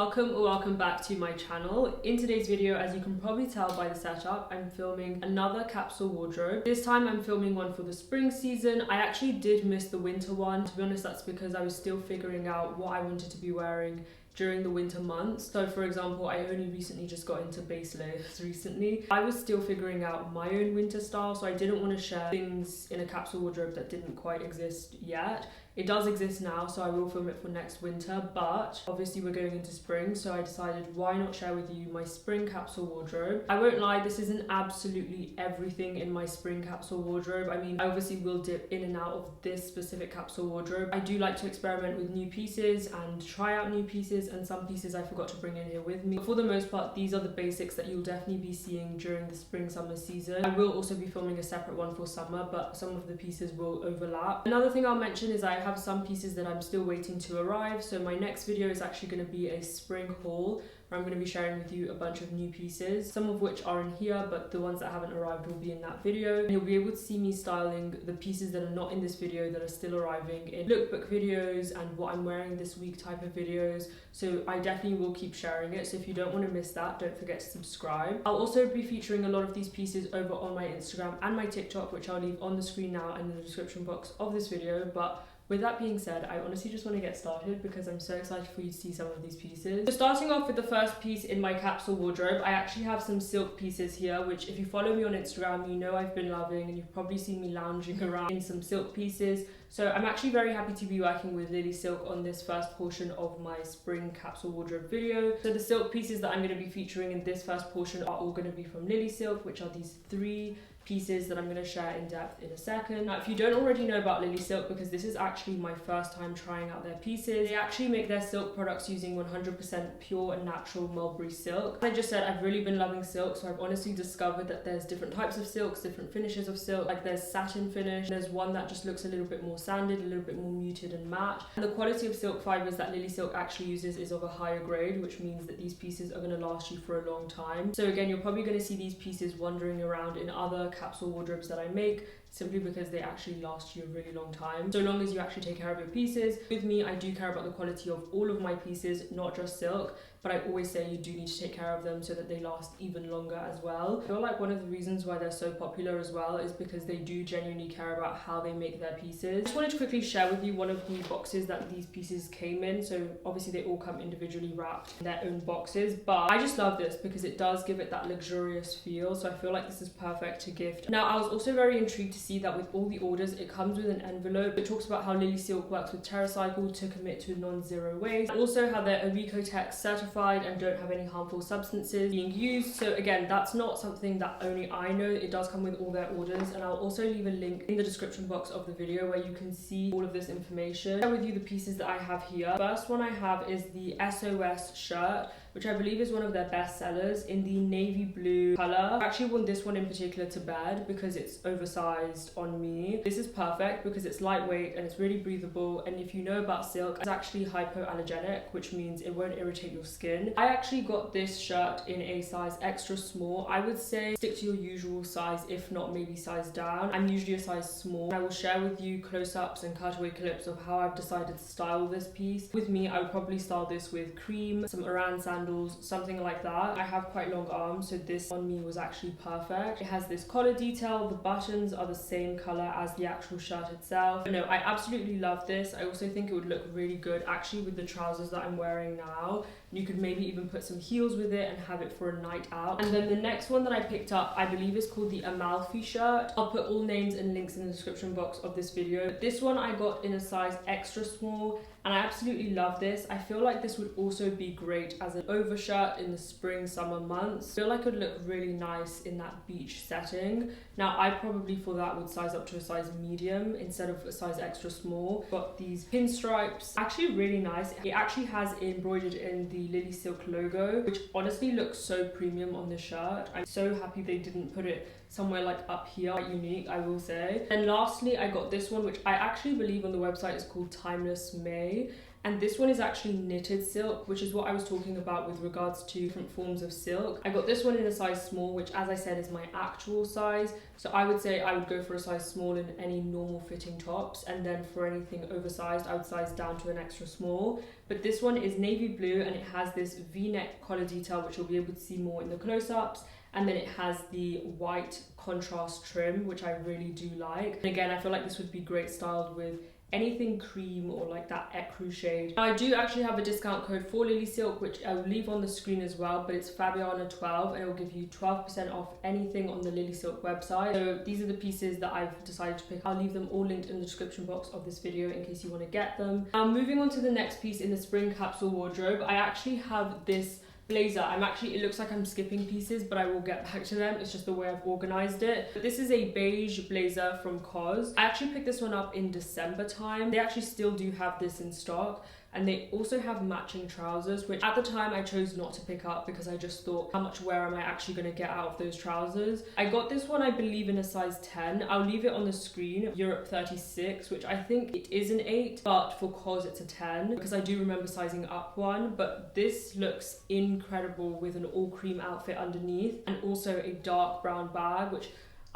Welcome back to my channel. In today's video, as you can probably tell by the setup, I'm filming another capsule wardrobe. This time I'm filming one for the spring season. I actually did miss the winter one. To be honest, that's because I was still figuring out what I wanted to be wearing during the winter months. So for example, I only recently just got into base layers recently. I was still figuring out my own winter style, so I didn't want to share things in a capsule wardrobe that didn't quite exist yet. It does exist now, so I will film it for next winter, but obviously we're going into spring, so I decided why not share with you my spring capsule wardrobe. I won't lie, this isn't absolutely everything in my spring capsule wardrobe. I mean, I obviously will dip in and out of this specific capsule wardrobe. I do like to experiment with new pieces and try out new pieces, and some pieces I forgot to bring in here with me. But for the most part, these are the basics that you'll definitely be seeing during the spring-summer season. I will also be filming a separate one for summer, but some of the pieces will overlap. Another thing I'll mention is I have some pieces that I'm still waiting to arrive, so my next video is actually going to be a spring haul where I'm going to be sharing with you a bunch of new pieces, some of which are in here, but the ones that haven't arrived will be in that video. And you'll be able to see me styling the pieces that are not in this video that are still arriving in lookbook videos and what I'm wearing this week type of videos. So I definitely will keep sharing it, so if you don't want to miss that, don't forget to subscribe. I'll also be featuring a lot of these pieces over on my Instagram and my TikTok, which I'll leave on the screen now and in the description box of this video. But with that being said, I honestly just want to get started because I'm so excited for you to see some of these pieces. So starting off with the first piece in my capsule wardrobe, I actually have some silk pieces here, which if you follow me on Instagram, you know I've been loving, and you've probably seen me lounging around in some silk pieces. So I'm actually very happy to be working with LilySilk on this first portion of my spring capsule wardrobe video. So the silk pieces that I'm going to be featuring in this first portion are all going to be from LilySilk, which are these three pieces that I'm going to share in depth in a second. Now, if you don't already know about LilySilk, because this is actually my first time trying out their pieces, they actually make their silk products using 100% pure and natural mulberry silk. As I just said, I've really been loving silk, so I've honestly discovered that there's different types of silks, different finishes of silk. Like there's satin finish, there's one that just looks a little bit more sanded, a little bit more muted and matte. And the quality of silk fibers that LilySilk actually uses is of a higher grade, which means that these pieces are going to last you for a long time. So again, you're probably going to see these pieces wandering around in other capsule wardrobes that I make, simply because they actually last you a really long time, so long as you actually take care of your pieces. With me, I do care about the quality of all of my pieces, not just silk, but I always say you do need to take care of them so that they last even longer as well. I feel like one of the reasons why they're so popular as well is because they do genuinely care about how they make their pieces. I just wanted to quickly share with you one of the boxes that these pieces came in. So obviously they all come individually wrapped in their own boxes, but I just love this because it does give it that luxurious feel, so I feel like this is perfect to gift. Now, I was also very intrigued to see that with all the orders, it comes with an envelope. It talks about how LilySilk works with TerraCycle to commit to non-zero waste, also how they're Eco-Tech certified and don't have any harmful substances being used. So again, that's not something that only I know. It does come with all their orders, and I'll also leave a link in the description box of the video where you can see all of this information. I'll share with you the pieces that I have here. First one I have is the SOS shirt, which I believe is one of their best sellers, in the navy blue color. I've actually worn this one in particular to bed because it's oversized on me. This is perfect because it's lightweight and it's really breathable, and if you know about silk, it's actually hypoallergenic, which means it won't irritate your skin. I actually got this shirt in a size extra small. I would say stick to your usual size, if not maybe size down. I'm usually a size small. I will share with you close-ups and cutaway clips of how I've decided to style this piece. With me, I would probably style this with cream, some Oran sandals, something like that. I have quite long arms, so this on me was actually perfect. It has this collar detail. The buttons are the same color as the actual shirt itself. But no, I absolutely love this. I also think it would look really good actually with the trousers that I'm wearing now. You could maybe even put some heels with it and have it for a night out. And then the next one that I picked up, I believe is called the Amalfi shirt. I'll put all names and links in the description box of this video. This one I got in a size extra small, and I absolutely love this. I feel like this would also be great as an overshirt in the spring summer months. I feel like it would look really nice in that beach setting. Now, I probably for that would size up to a size medium instead of a size extra small. Got these pinstripes, actually really nice. It actually has embroidered in the LilySilk logo, which honestly looks so premium on the shirt. I'm so happy they didn't put it somewhere like up here. Quite unique, I will say. And lastly, I got this one, which I actually believe on the website is called Timeless May, and this one is actually knitted silk, which is what I was talking about with regards to different forms of silk. I got this one in a size small, which as I said is my actual size, so I would say I would go for a size small in any normal fitting tops, and then for anything oversized I would size down to an extra small. But this one is navy blue and it has this v-neck collar detail, which you'll be able to see more in the close-ups, and then it has the white contrast trim, which I really do like. And again, I feel like this would be great styled with anything cream or like that ecru shade. Now, I do actually have a discount code for LilySilk, which I will leave on the screen as well, but it's Fabiana12 and it will give you 12% off anything on the LilySilk website. So these are the pieces that I've decided to pick. I'll leave them all linked in the description box of this video in case you want to get them. Now, moving on to the next piece in the spring capsule wardrobe, I actually have this blazer. It looks like I'm skipping pieces, but I will get back to them. It's just the way I've organized it. But this is a beige blazer from COS. I actually picked this one up in December time. They actually still do have this in stock. And they also have matching trousers, which at the time I chose not to pick up because I just thought, how much wear am I actually going to get out of those trousers? I got this one, I believe, in a size 10. I'll leave it on the screen, Europe 36, which I think it is an 8, but for COS it's a 10 because I do remember sizing up one. But this looks incredible with an all cream outfit underneath and also a dark brown bag, which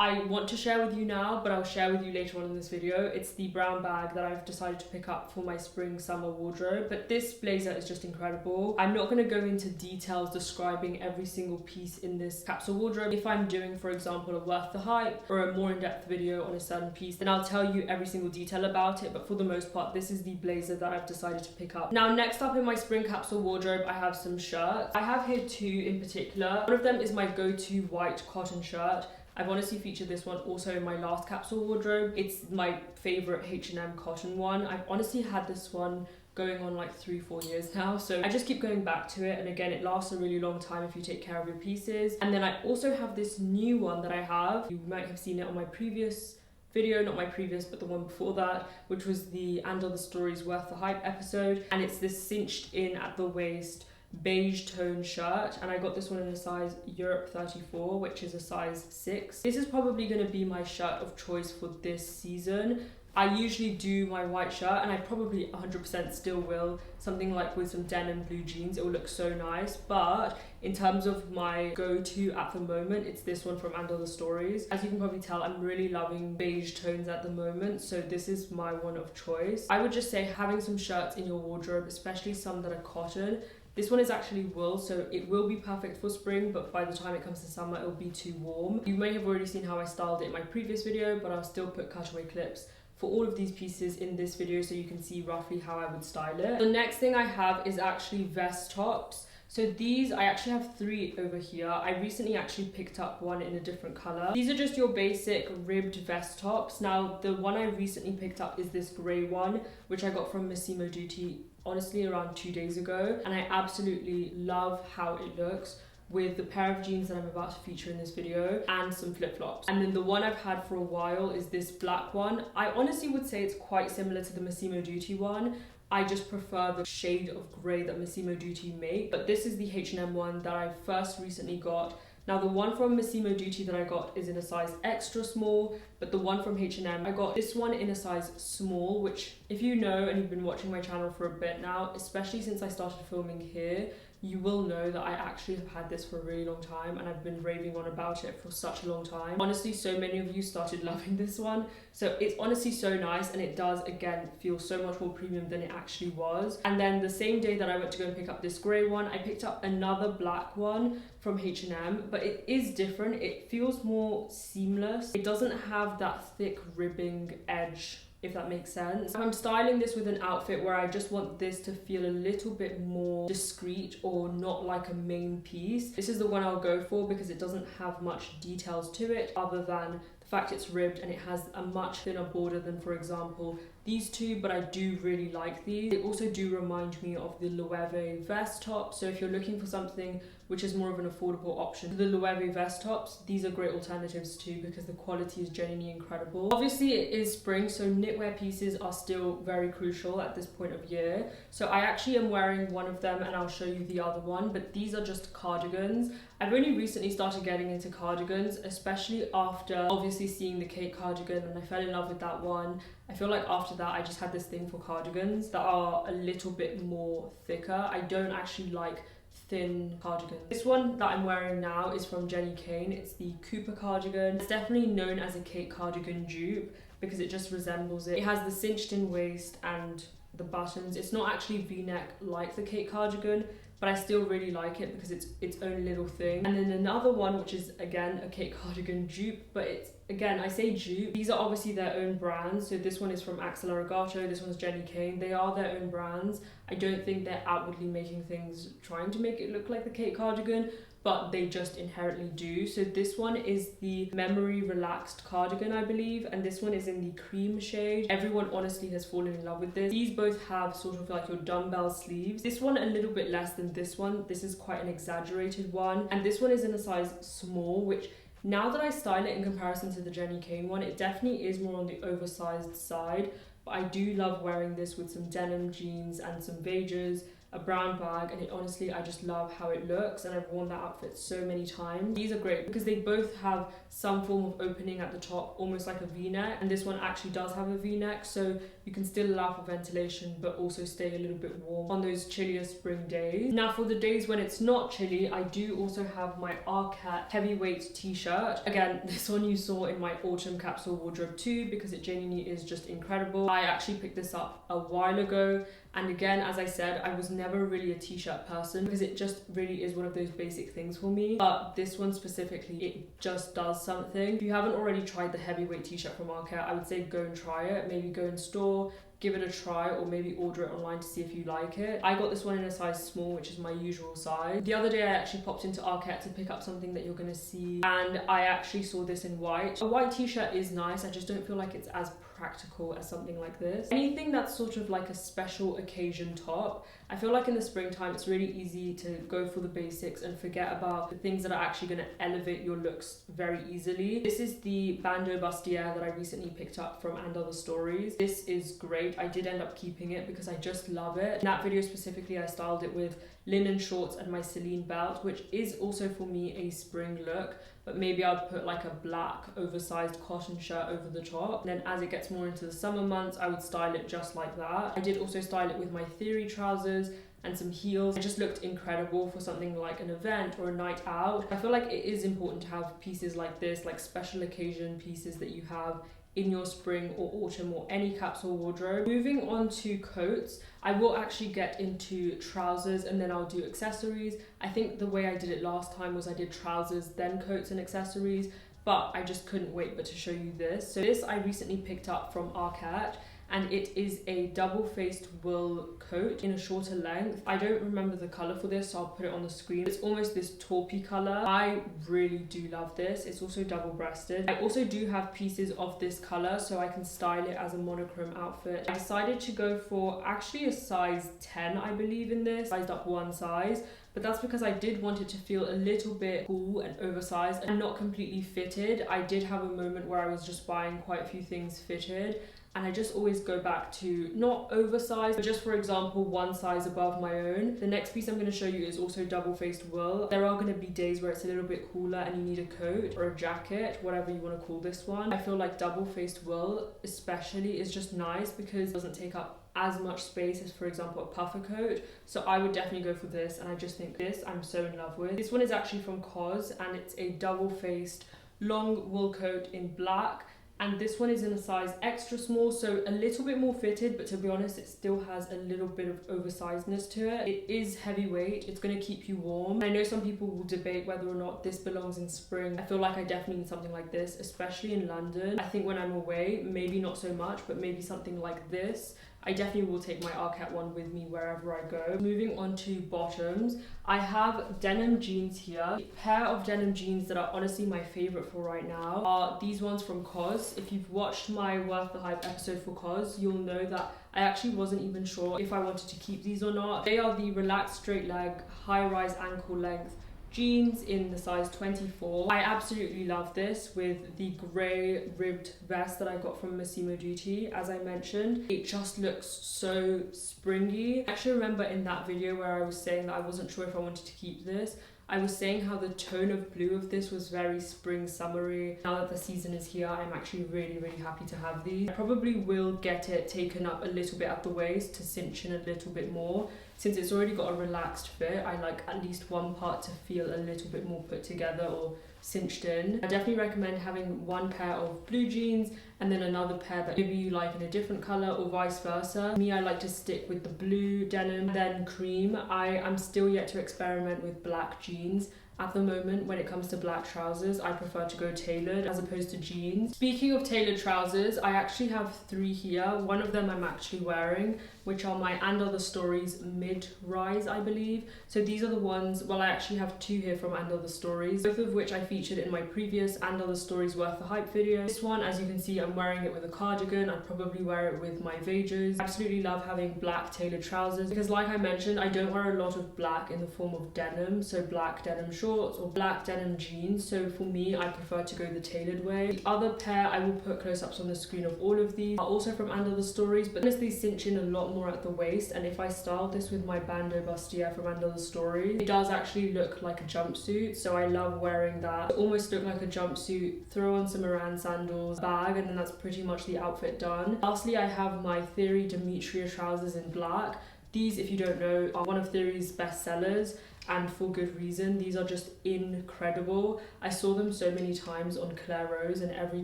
I want to share with you now, but I'll share with you later on in this video. It's the brown bag that I've decided to pick up for my spring summer wardrobe. But this blazer is just incredible. I'm not going to go into details describing every single piece in this capsule wardrobe. If I'm doing, for example, a worth the hype or a more in-depth video on a certain piece, then I'll tell you every single detail about it. But for the most part, this is the blazer that I've decided to pick up. Now, next up in my spring capsule wardrobe, I have some shirts. I have here two in particular. One of them is my go-to white cotton shirt. I've honestly featured this one also in my last capsule wardrobe. It's my favorite H&M cotton one. I've honestly had this one going on like 3-4 years now, so I just keep going back to it, and again, it lasts a really long time if you take care of your pieces. And then I also have this new one that I have. You might have seen it on my previous video, not my previous but the one before that, which was the And Other Stories Worth the Hype episode, and it's this cinched in at the waist beige tone shirt, and I got this one in a size Europe 34, which is a size 6. This is probably going to be my shirt of choice for this season. I usually do my white shirt, and I probably 100% still will, something like with some denim blue jeans. It will look so nice, but in terms of my go-to at the moment, it's this one from And Other Stories. As you can probably tell, I'm really loving beige tones at the moment, so this is my one of choice. I would just say having some shirts in your wardrobe, especially some that are cotton. This one is actually wool, so it will be perfect for spring, but by the time it comes to summer, it'll be too warm. You may have already seen how I styled it in my previous video, but I'll still put cutaway clips for all of these pieces in this video so you can see roughly how I would style it. The next thing I have is actually vest tops. So these, I actually have 3 over here. I recently actually picked up one in a different color. These are just your basic ribbed vest tops. Now, the one I recently picked up is this gray one, which I got from Massimo Dutti honestly around 2 days ago, and I absolutely love how it looks with the pair of jeans that I'm about to feature in this video and some flip-flops. And then the one I've had for a while is this black one. I honestly would say it's quite similar to the Massimo Dutti one. I just prefer the shade of grey that Massimo Dutti make, but this is the H&M one that I first recently got. Now, the one from Massimo Dutti that I got is in a size extra small, but the one from H&M, I got this one in a size small, which if you know and you've been watching my channel for a bit now, especially since I started filming here, you will know that I actually have had this for a really long time and I've been raving on about it for such a long time. Honestly, so many of you started loving this one. So it's honestly so nice, and it does, again, feel so much more premium than it actually was. And then the same day that I went to go and pick up this grey one, I picked up another black one from H&M, but it is different. It feels more seamless. It doesn't have that thick ribbing edge, if that makes sense. I'm styling this with an outfit where I just want this to feel a little bit more discreet or not like a main piece. This is the one I'll go for because it doesn't have much details to it other than the fact it's ribbed, and it has a much thinner border than, for example, these two, but I do really like these. They also do remind me of the Loewe vest top, so if you're looking for something which is more of an affordable option, the Loewe vest tops, these are great alternatives too because the quality is genuinely incredible. Obviously it is spring, so knitwear pieces are still very crucial at this point of year. So I actually am wearing one of them and I'll show you the other one, but these are just cardigans. I've only recently started getting into cardigans, especially after obviously seeing the Kate cardigan, and I fell in love with that one. I feel like after that, I just had this thing for cardigans that are a little bit more thicker. I don't actually like thin cardigans. This one that I'm wearing now is from Jenny Kane. It's the Cooper cardigan. It's definitely known as a Kate cardigan dupe because it just resembles it. It has the cinched in waist and the buttons. It's not actually v-neck like the Kate cardigan, but I still really like it because it's its own little thing. And then another one, which is again a Kate cardigan dupe, but it's, again, I say dupe, these are obviously their own brands. So this one is from Axel Arigato, this one's Jenny Kane. They are their own brands. I don't think they're outwardly making things trying to make it look like the Kate cardigan, but they just inherently do. So this one is the Memory Relaxed cardigan, I believe, and this one is in the cream shade. Everyone honestly has fallen in love with this. These both have sort of like your dumbbell sleeves. This one a little bit less than this one. This is quite an exaggerated one, and this one is in a size small, which now that I style it in comparison to the Jenny Kane one, it definitely is more on the oversized side, but I do love wearing this with some denim jeans and some beiges, a brown bag, and it honestly, I just love how it looks, and I've worn that outfit so many times. These are great because they both have some form of opening at the top, almost like a v-neck, and this one actually does have a v-neck, so you can still allow for ventilation but also stay a little bit warm on those chillier spring days. Now for the days when it's not chilly, I do also have my Arcat heavyweight t-shirt. Again, this one you saw in my autumn capsule wardrobe too because it genuinely is just incredible. I actually picked this up a while ago, and again, as I said, I was never really a t-shirt person because it just really is one of those basic things for me, but this one specifically, it just does something. If you haven't already tried the heavyweight t-shirt from Arcat, I would say go and try it. Maybe go in store, give it a try, or maybe order it online to see if you like it. I got this one in a size small, which is my usual size. The other day I actually popped into Arcat to pick up something that you're gonna see, and I actually saw this in white. A white t-shirt is nice, I just don't feel like it's as practical as something like this. Anything that's sort of like a special occasion top, I feel like in the springtime it's really easy to go for the basics and forget about the things that are actually going to elevate your looks very easily. This is the bandeau bustier that I recently picked up from And Other Stories. This is great. I did end up keeping it because I just love it. In that video specifically, I styled it with linen shorts and my Celine belt, which is also for me a spring look, but maybe I'd put like a black oversized cotton shirt over the top. And then as it gets more into the summer months, I would style it just like that. I did also style it with my Theory trousers and some heels. It just looked incredible for something like an event or a night out. I feel like it is important to have pieces like this, like special occasion pieces that you have in your spring or autumn or any capsule wardrobe. Moving on to coats, I will actually get into trousers and then I'll do accessories. I think the way I did it last time was I did trousers, then coats and accessories, but I just couldn't wait but to show you this. So this I recently picked up from Arcat, and it is a double-faced wool coat in a shorter length. I don't remember the colour for this, so I'll put it on the screen. It's almost this taupey colour. I really do love this. It's also double-breasted. I also do have pieces of this colour, so I can style it as a monochrome outfit. I decided to go for actually a size 10, I believe, in this. Sized up one size, but that's because I did want it to feel a little bit cool and oversized and not completely fitted. I did have a moment where I was just buying quite a few things fitted, and I just always go back to not oversized, but just, for example, one size above my own. The next piece I'm going to show you is also double-faced wool. There are going to be days where it's a little bit cooler and you need a coat or a jacket, whatever you want to call this one. I feel like double-faced wool especially is just nice because it doesn't take up as much space as, for example, a puffer coat. So I would definitely go for this, and I just think this I'm so in love with. This one is actually from COS, and it's a double-faced long wool coat in black. And this one is in a size extra small, so a little bit more fitted, but to be honest, it still has a little bit of oversizedness to it. It is heavyweight, it's going to keep you warm. I know some people will debate whether or not this belongs in spring. I feel like I definitely need something like this, especially in London. I think when I'm away, maybe not so much, but maybe something like this. I definitely will take my Arcat one with me wherever I go. Moving on to bottoms, I have denim jeans here. A pair of denim jeans that are honestly my favorite for right now are these ones from COS. If you've watched my Worth the Hype episode for COS, you'll know that I actually wasn't even sure if I wanted to keep these or not. They are the relaxed straight leg, high-rise ankle length jeans in the size 24. I absolutely love this with the grey ribbed vest that I got from Massimo Dutti. As I mentioned, it just looks so springy. I actually remember in that video where I was saying that I wasn't sure if I wanted to keep this, I was saying how the tone of blue of this was very spring summery. Now that the season is here, I'm actually really happy to have these. I probably will get it taken up a little bit at the waist to cinch in a little bit more. Since it's already got a relaxed fit, I like at least one part to feel a little bit more put together or cinched in. I definitely recommend having one pair of blue jeans and then another pair that maybe you like in a different color or vice versa. Me, I like to stick with the blue denim, then cream. I'm still yet to experiment with black jeans. At the moment, when it comes to black trousers, I prefer to go tailored as opposed to jeans. Speaking of tailored trousers, I actually have 3 here. One of them I'm actually wearing, which are my And Other Stories mid-rise, I believe. So these are the ones, well, I actually have 2 here from And Other Stories, both of which I featured in my previous And Other Stories Worth the Hype video. This one, as you can see, I'm wearing it with a cardigan. I'd probably wear it with my Beiges. I absolutely love having black tailored trousers because, like I mentioned, I don't wear a lot of black in the form of denim, so black denim shorts or black denim jeans. So for me, I prefer to go the tailored way. The other pair, I will put close-ups on the screen of all of these, are also from And Other Stories, but honestly cinch in a lot more at the waist. And if I styled this with my bandeau bustier from And Other Stories, it does actually look like a jumpsuit. So I love wearing that. It almost look like a jumpsuit, throw on some Moran sandals, bag, and then that's pretty much the outfit done. Lastly, I have my Theory Demetria trousers in black. These, if you don't know, are one of Theory's best sellers, and for good reason. These are just incredible. I saw them so many times on Claire Rose and every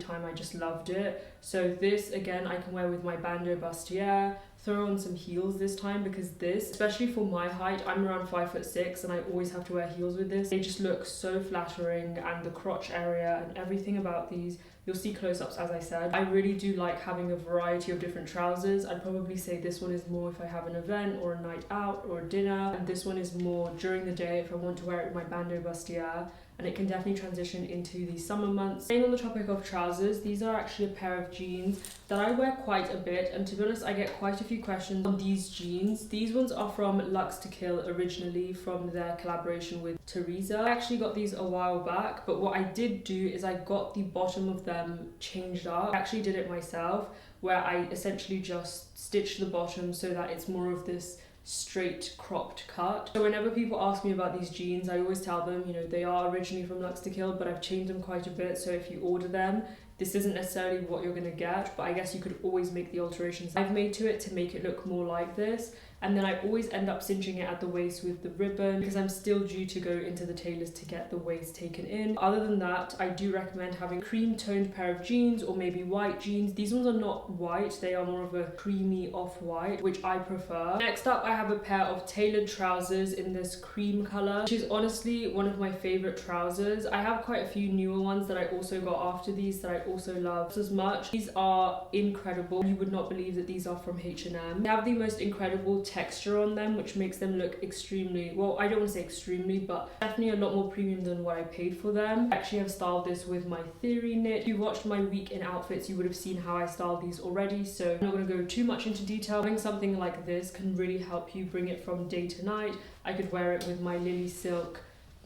time I just loved it. So this, again, I can wear with my bandeau bustier, throw on some heels this time because this, especially for my height, I'm around 5'6" and I always have to wear heels with this. They just look so flattering, and the crotch area and everything about these, you'll see close-ups as I said. I really do like having a variety of different trousers. I'd probably say this one is more if I have an event or a night out or a dinner, and this one is more during the day if I want to wear it with my bandeau bustier, and it can definitely transition into the summer months. Staying on the topic of trousers, these are actually a pair of jeans that I wear quite a bit, and to be honest, I get quite a few questions on these jeans. These ones are from Luxe to Kill, originally from their collaboration with Teresa. I actually got these a while back, but what I did do is I got the bottom of them changed up. I actually did it myself, where I essentially just stitched the bottom so that it's more of this straight cropped cut. So whenever people ask me about these jeans, I always tell them, you know, they are originally from Luxe to Kill, but I've changed them quite a bit, so if you order them, this isn't necessarily what you're gonna get, but I guess you could always make the alterations I've made to it to make it look more like this. And then I always end up cinching it at the waist with the ribbon because I'm still due to go into the tailors to get the waist taken in. Other than that, I do recommend having a cream toned pair of jeans or maybe white jeans. These ones are not white, they are more of a creamy off-white, which I prefer. Next up, I have a pair of tailored trousers in this cream color, which is honestly one of my favorite trousers. I have quite a few newer ones that I also got after these that I also love as much. These are incredible. You would not believe that these are from H&M. They have the most incredible texture on them, which makes them look extremely, well, I don't want to say extremely, but definitely a lot more premium than what I paid for them. I actually have styled this with my Theory knit. If you watched my week in outfits, you would have seen how I styled these already, so I'm not going to go too much into detail. Having something like this can really help you bring it from day to night. I could wear it with my LilySilk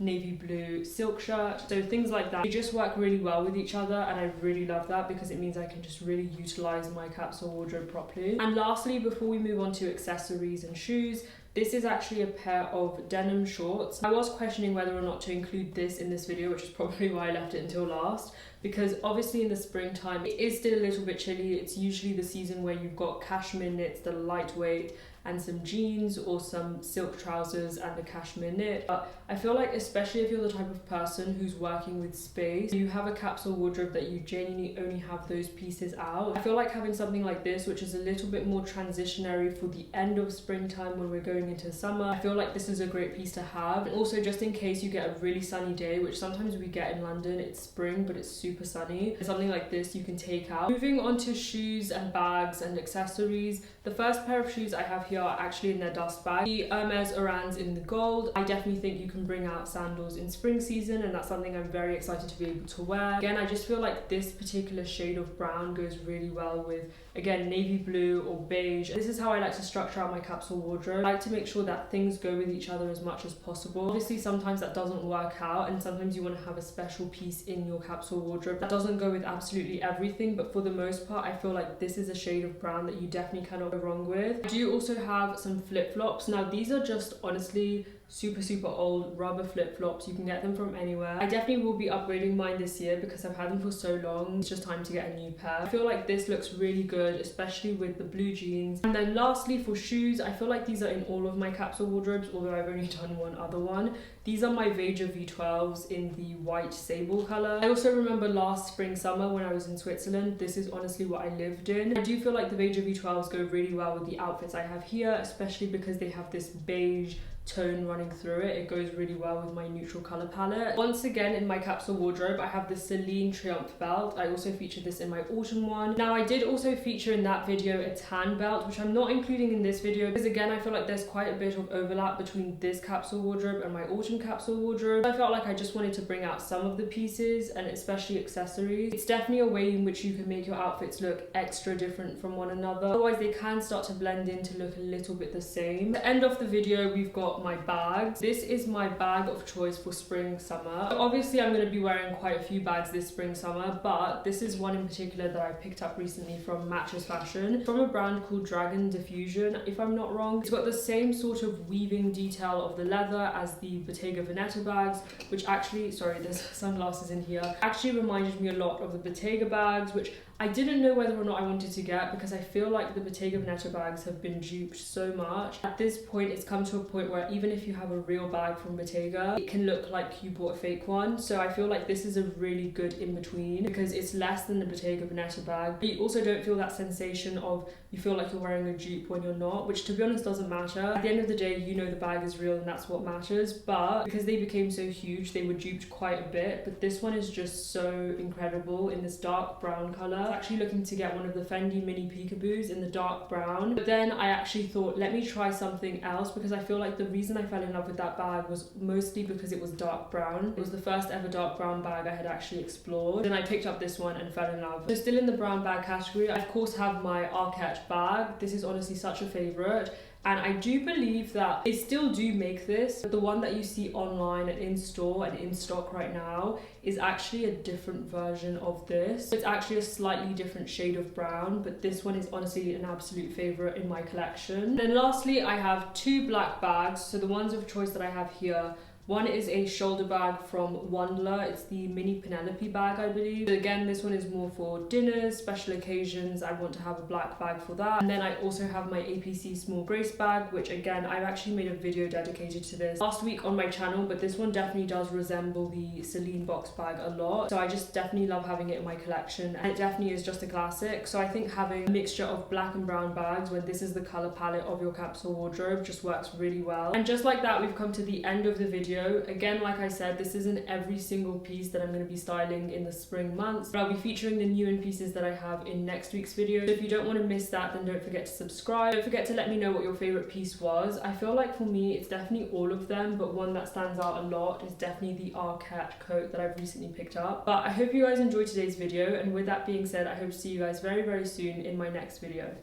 navy blue silk shirt, so things like that. They just work really well with each other, and I really love that because it means I can just really utilize my capsule wardrobe properly. And lastly, before we move on to accessories and shoes, this is actually a pair of denim shorts. I was questioning whether or not to include this in this video, which is probably why I left it until last, because obviously in the springtime it is still a little bit chilly. It's usually the season where you've got cashmere knits that are lightweight and some jeans or some silk trousers and a cashmere knit. But I feel like, especially if you're the type of person who's working with space, you have a capsule wardrobe that you genuinely only have those pieces out. I feel like having something like this, which is a little bit more transitionary for the end of springtime when we're going into summer, I feel like this is a great piece to have. And also, just in case you get a really sunny day, which sometimes we get in London, it's spring but it's super sunny, something like this you can take out. Moving on to shoes and bags and accessories, the first pair of shoes I have here are actually in their dust bag. The Hermes Orans in the gold. I definitely think you can bring out sandals in spring season, and that's something I'm very excited to be able to wear. Again, I just feel like this particular shade of brown goes really well with, again, navy blue or beige. This is how I like to structure out my capsule wardrobe. I like to make sure that things go with each other as much as possible. Obviously, sometimes that doesn't work out, and sometimes you want to have a special piece in your capsule wardrobe that doesn't go with absolutely everything, but for the most part, I feel like this is a shade of brown that you definitely cannot go wrong with. I do also have some flip-flops. Now, these are just honestly super old rubber flip-flops. You can get them from anywhere. I definitely will be upgrading mine this year because I've had them for so long. It's just time to get a new pair. I feel like this looks really good, especially with the blue jeans. And then lastly, for shoes, I feel like these are in all of my capsule wardrobes, although I've only done one other one. These are my Beige V12s in the white sable color. I also remember last spring summer when I was in Switzerland, this is honestly what I lived in. I do feel like the Beige V12s go really well with the outfits I have here, especially because they have this beige tone running through it. It goes really well with my neutral color palette. Once again, in my capsule wardrobe, I have the Celine Triumph belt. I also featured this in my autumn one. Now, I did also feature in that video a tan belt, which I'm not including in this video because again, I feel like there's quite a bit of overlap between this capsule wardrobe and my autumn capsule wardrobe. I felt like I just wanted to bring out some of the pieces and especially accessories. It's definitely a way in which you can make your outfits look extra different from one another. Otherwise, they can start to blend in to look a little bit the same. At the end of the video, we've got my bags. This is my bag of choice for spring summer. So obviously I'm going to be wearing quite a few bags this spring summer, but this is one in particular that I picked up recently from Matches Fashion, from a brand called Dragon Diffusion, if I'm not wrong. It's got the same sort of weaving detail of the leather as the Bottega Veneta bags, which actually, sorry, there's sunglasses in here, actually reminded me a lot of the Bottega bags, which I didn't know whether or not I wanted to get because I feel like the Bottega Veneta bags have been duped so much. At this point, it's come to a point where even if you have a real bag from Bottega, it can look like you bought a fake one. So I feel like this is a really good in-between because it's less than the Bottega Veneta bag, but you also don't feel that sensation of you feel like you're wearing a dupe when you're not, which to be honest doesn't matter. At the end of the day, you know the bag is real and that's what matters, but because they became so huge, they were duped quite a bit. But this one is just so incredible in this dark brown color. Actually looking to get one of the Fendi mini peekaboos in the dark brown, but then I actually thought, let me try something else because I feel like the reason I fell in love with that bag was mostly because it was dark brown. It was the first ever dark brown bag I had actually explored. Then I picked up this one and fell in love. So still in the brown bag category, I of course have my Arket bag. This is honestly such a favorite. And I do believe that they still do make this, but the one that you see online and in store and in stock right now is actually a different version of this. It's actually a slightly different shade of brown, but this one is honestly an absolute favorite in my collection. Then lastly, I have two black bags. So the ones of choice that I have here, one is a shoulder bag from Wandler. It's the mini Penelope bag, I believe. But again, this one is more for dinners, special occasions. I want to have a black bag for that. And then I also have my APC small Grace bag, which again, I've actually made a video dedicated to this last week on my channel, but this one definitely does resemble the Celine box bag a lot. So I just definitely love having it in my collection, and it definitely is just a classic. So I think having a mixture of black and brown bags when this is the color palette of your capsule wardrobe just works really well. And just like that, we've come to the end of the video. Again, like I said, this isn't every single piece that I'm going to be styling in the spring months, but I'll be featuring the new in pieces that I have in next week's video. So if you don't want to miss that, then don't forget to subscribe. Don't forget to let me know what your favorite piece was. I feel like for me, it's definitely all of them, but one that stands out a lot is definitely the Arket coat that I've recently picked up. But I hope you guys enjoyed today's video, and with that being said, I hope to see you guys very soon in my next video.